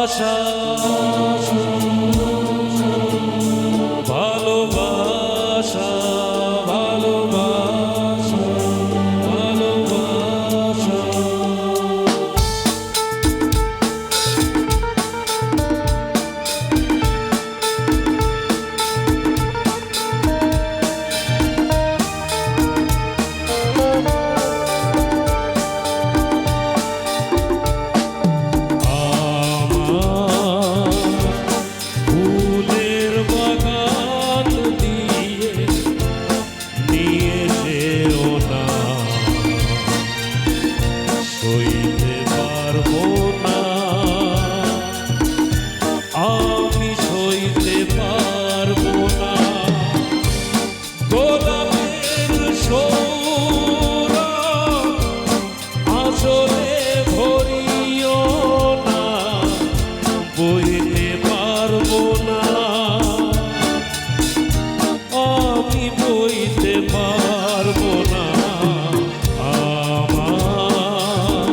আশা ভালোবাসা ভালোবাসা ভালোবাসা বইতে পারবো না আমি বইতে পারবো না আমার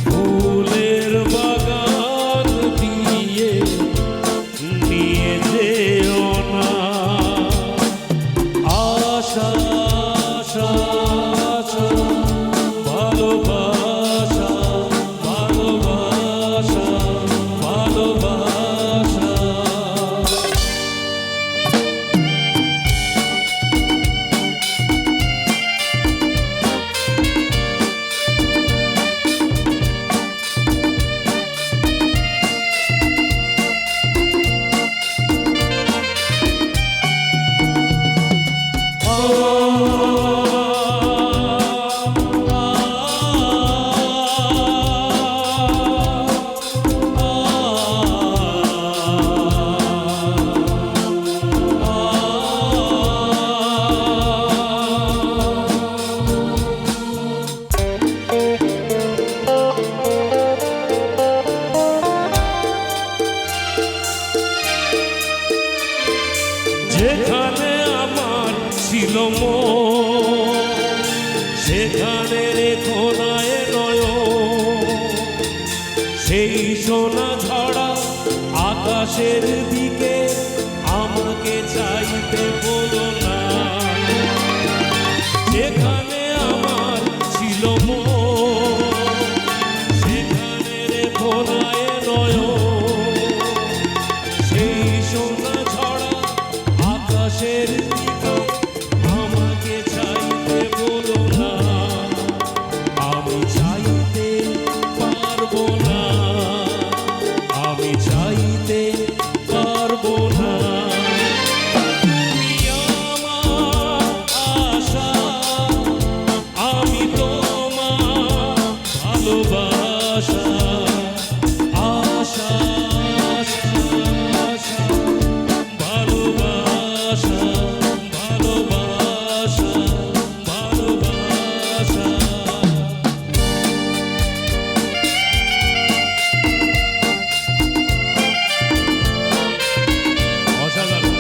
ফুলের বাগান দিয়ে নিয়ে যেও না আশা আশা আশা ভালোবাসা ভালোবাসা ভালোবাসা যেখানে আমার ছিল মন সেখানে রেখো না এ নয়ন সেই সোনা ঝরা আকাশের দিকে আমাকে চাইতে বলো না যেখানে আমার ছিল মন সেখানে রেখো না এ নয়ন সেই সোনা ঝরা আকাশের দিকে আমাকে চাইতে বলো না আমি চাইতে পারবো না আমি চাইতে পারবো না তুমি আমার আশা আমি তোমার ভালোবাসা আশা আশা ভালোবাসা ভালোবাসা ভালোবাসা অসাধারণ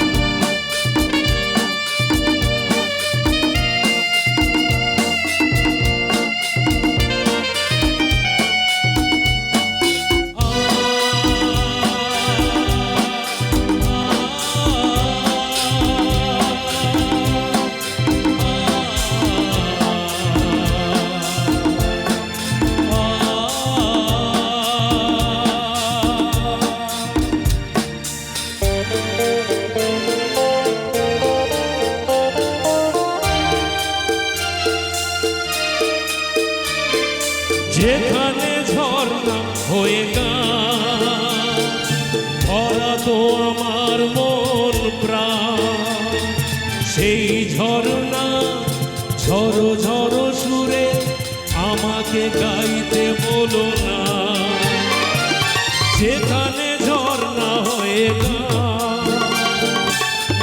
যেখানে ঝর্ণা হয়ে গান ভরা তো আমার মন প্রাণ সেই ঝর্ণা ঝরো ঝরো সুরে আমাকে গাইতে বলো না যেখানে ঝর্ণা হয়ে গান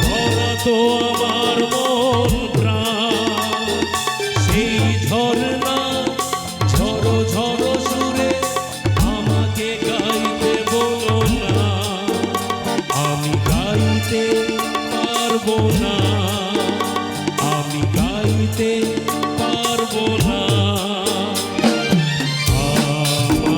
ভরা তো আমার মন প্রাণ সেই ঝর্ণা ঝরো ঝরো সুরে আমাকে গাইতে বলো না আমি গাইতে পারবো না আমি গাইতে পারবো না আমার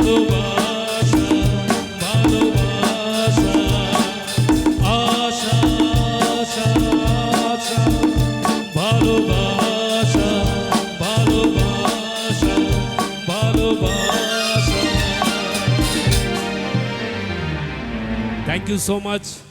ভালোবাসা ভালোবাসা আশা আশা আশা ভালোবাসা ভালোবাসা ভালোবাসা। Thank you so much.